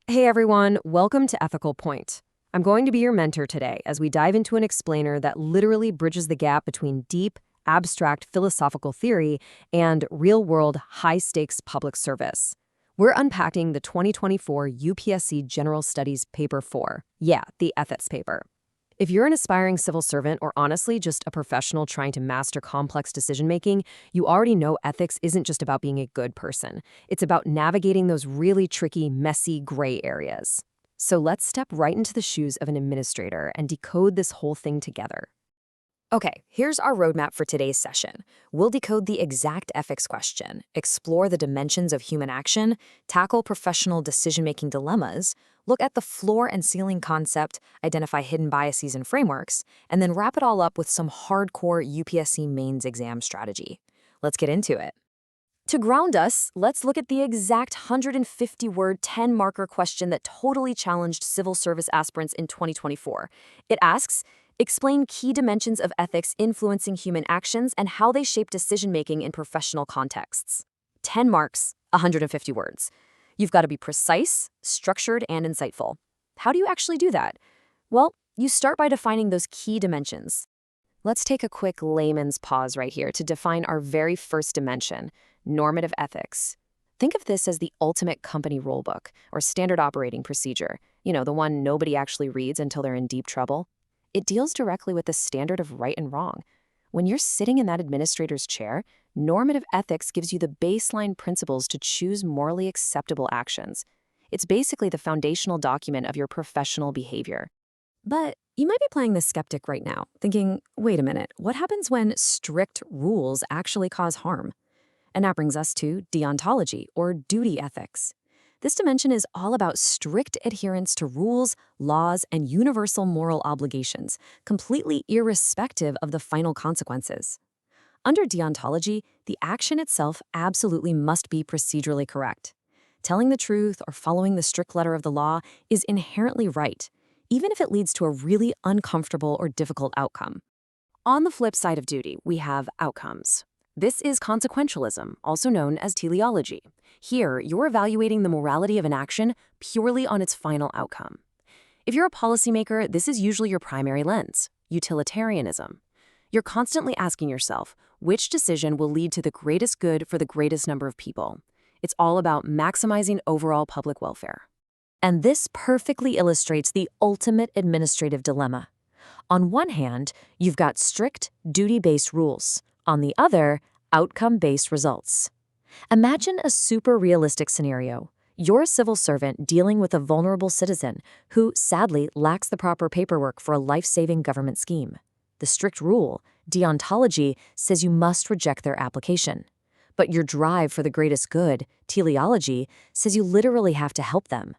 Hey everyone, welcome to Ethical Point. I'm going to be your mentor today as we dive into an explainer that literally bridges the gap between deep, abstract philosophical theory and real-world, high-stakes public service. We're unpacking the 2024 UPSC General Studies Paper 4. Yeah, the ethics paper. If you're an aspiring civil servant or honestly just a professional trying to master complex decision-making, you already know ethics isn't just about being a good person. It's about navigating those really tricky, messy, gray areas. So let's step right into the shoes of an administrator and decode this whole thing together. Okay, here's our roadmap for today's session. We'll decode the exact ethics question, explore the dimensions of human action, tackle professional decision-making dilemmas, look at the floor and ceiling concept, identify hidden biases and frameworks, and then wrap it all up with some hardcore UPSC mains exam strategy. Let's get into it. To ground us, let's look at the exact 150-word, 10-marker question that totally challenged civil service aspirants in 2024. It asks, explain key dimensions of ethics influencing human actions and how they shape decision-making in professional contexts. 10 marks, 150 words. You've got to be precise, structured, and insightful. How do you actually do that? Well, you start by defining those key dimensions. Let's take a quick layman's pause right here to define our very first dimension, normative ethics. Think of this as the ultimate company rulebook or standard operating procedure, the one nobody actually reads until they're in deep trouble. It deals directly with the standard of right and wrong. When you're sitting in that administrator's chair, normative ethics gives you the baseline principles to choose morally acceptable actions. It's basically the foundational document of your professional behavior. But you might be playing the skeptic right now, thinking, wait a minute, what happens when strict rules actually cause harm? And that brings us to deontology, or duty ethics. This dimension is all about strict adherence to rules, laws, and universal moral obligations, completely irrespective of the final consequences. Under deontology, the action itself absolutely must be procedurally correct. Telling the truth or following the strict letter of the law is inherently right, even if it leads to a really uncomfortable or difficult outcome. On the flip side of duty, we have outcomes. This is consequentialism, also known as teleology. Here, you're evaluating the morality of an action purely on its final outcome. If you're a policymaker, this is usually your primary lens, utilitarianism. You're constantly asking yourself, which decision will lead to the greatest good for the greatest number of people? It's all about maximizing overall public welfare. And this perfectly illustrates the ultimate administrative dilemma. On one hand, you've got strict, duty-based rules. On the other, outcome-based results. Imagine a super realistic scenario. You're a civil servant dealing with a vulnerable citizen who, sadly, lacks the proper paperwork for a life-saving government scheme. The strict rule, deontology, says you must reject their application. But your drive for the greatest good, teleology, says you literally have to help them.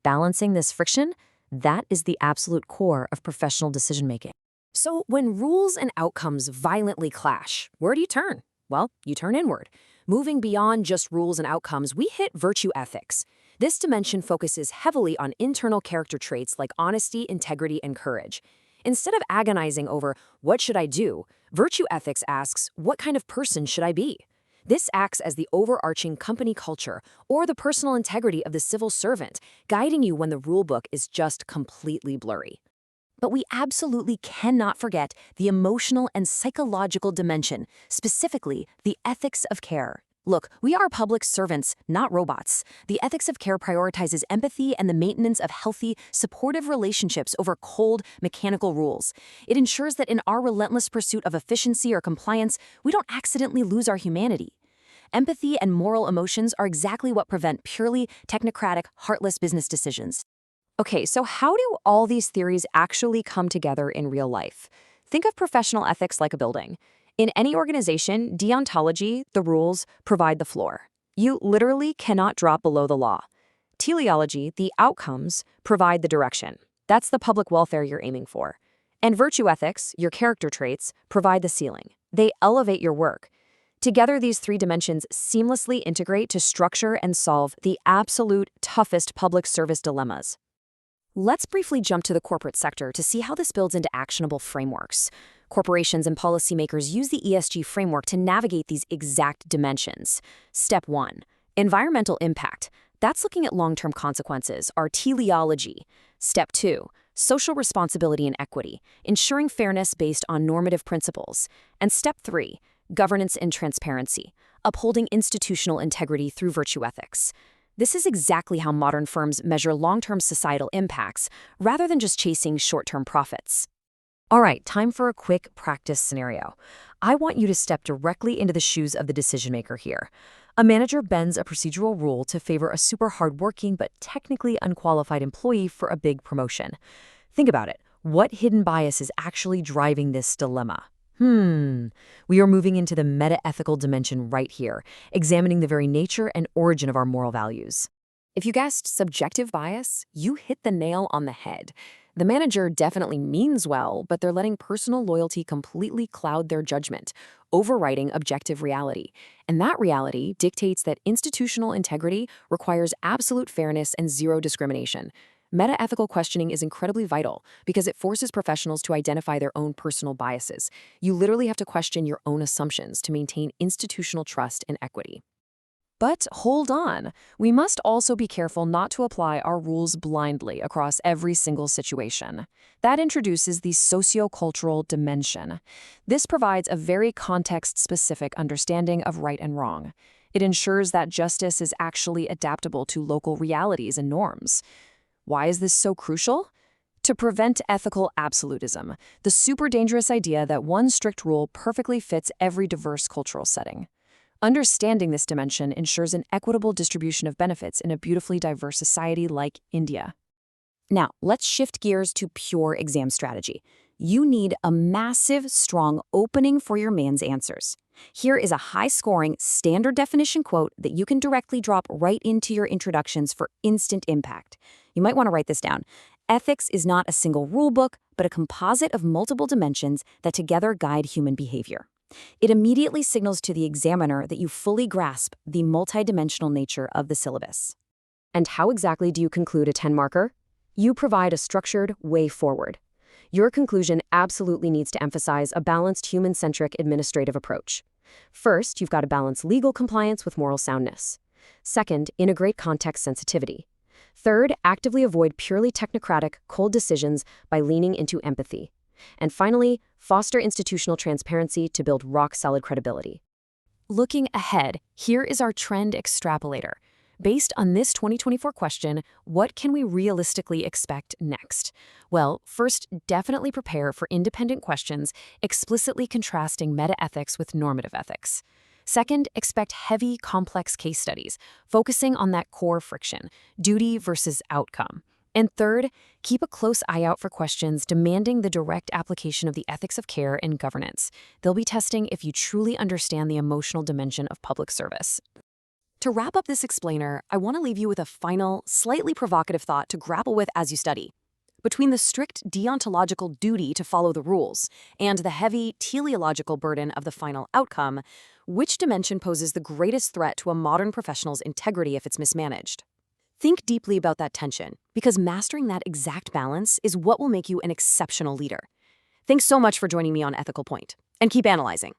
Balancing this friction, that is the absolute core of professional decision-making. So when rules and outcomes violently clash, where do you turn? Well, you turn inward. Moving beyond just rules and outcomes, we hit virtue ethics. This dimension focuses heavily on internal character traits like honesty, integrity, and courage. Instead of agonizing over, what should I do? Virtue ethics asks, what kind of person should I be? This acts as the overarching company culture or the personal integrity of the civil servant, guiding you when the rulebook is just completely blurry. But we absolutely cannot forget the emotional and psychological dimension, specifically the ethics of care. Look, we are public servants, not robots. The ethics of care prioritizes empathy and the maintenance of healthy, supportive relationships over cold, mechanical rules. It ensures that in our relentless pursuit of efficiency or compliance, we don't accidentally lose our humanity. Empathy and moral emotions are exactly what prevent purely technocratic, heartless business decisions. Okay, so how do all these theories actually come together in real life? Think of professional ethics like a building. In any organization, deontology, the rules, provide the floor. You literally cannot drop below the law. Teleology, the outcomes, provide the direction. That's the public welfare you're aiming for. And virtue ethics, your character traits, provide the ceiling. They elevate your work. Together, these three dimensions seamlessly integrate to structure and solve the absolute toughest public service dilemmas. Let's briefly jump to the corporate sector to see how this builds into actionable frameworks. Corporations and policymakers use the ESG framework to navigate these exact dimensions. Step 1. Environmental impact. That's looking at long-term consequences, our teleology. Step 2, social responsibility and equity, ensuring fairness based on normative principles. And step 3, governance and transparency, upholding institutional integrity through virtue ethics. This is exactly how modern firms measure long-term societal impacts, rather than just chasing short-term profits. All right, time for a quick practice scenario. I want you to step directly into the shoes of the decision-maker here. A manager bends a procedural rule to favor a super hardworking but technically unqualified employee for a big promotion. Think about it. What hidden bias is actually driving this dilemma? We are moving into the meta-ethical dimension right here, examining the very nature and origin of our moral values. If you guessed subjective bias, you hit the nail on the head. The manager definitely means well, but they're letting personal loyalty completely cloud their judgment, overriding objective reality. And that reality dictates that institutional integrity requires absolute fairness and zero discrimination. Meta-ethical questioning is incredibly vital because it forces professionals to identify their own personal biases. You literally have to question your own assumptions to maintain institutional trust and equity. But hold on, we must also be careful not to apply our rules blindly across every single situation. That introduces the socio-cultural dimension. This provides a very context-specific understanding of right and wrong. It ensures that justice is actually adaptable to local realities and norms. Why is this so crucial? To prevent ethical absolutism, the super dangerous idea that one strict rule perfectly fits every diverse cultural setting. Understanding this dimension ensures an equitable distribution of benefits in a beautifully diverse society like India. Now, let's shift gears to pure exam strategy. You need a massive, strong opening for your man's answers. Here is a high-scoring, standard definition quote that you can directly drop right into your introductions for instant impact. You might want to write this down. Ethics is not a single rulebook, but a composite of multiple dimensions that together guide human behavior. It immediately signals to the examiner that you fully grasp the multidimensional nature of the syllabus. And how exactly do you conclude a 10-marker? You provide a structured way forward. Your conclusion absolutely needs to emphasize a balanced human-centric administrative approach. First, you've got to balance legal compliance with moral soundness. Second, integrate context sensitivity. Third, actively avoid purely technocratic, cold decisions by leaning into empathy. And finally, foster institutional transparency to build rock-solid credibility. Looking ahead, here is our Trend Extrapolator. Based on this 2024 question, what can we realistically expect next? Well, first, definitely prepare for independent questions explicitly contrasting meta-ethics with normative ethics. Second, expect heavy, complex case studies, focusing on that core friction, duty versus outcome. And third, keep a close eye out for questions demanding the direct application of the ethics of care and governance. They'll be testing if you truly understand the emotional dimension of public service. To wrap up this explainer, I want to leave you with a final, slightly provocative thought to grapple with as you study. Between the strict deontological duty to follow the rules and the heavy teleological burden of the final outcome, which dimension poses the greatest threat to a modern professional's integrity if it's mismanaged? Think deeply about that tension, because mastering that exact balance is what will make you an exceptional leader. Thanks so much for joining me on Ethical Point, and keep analyzing.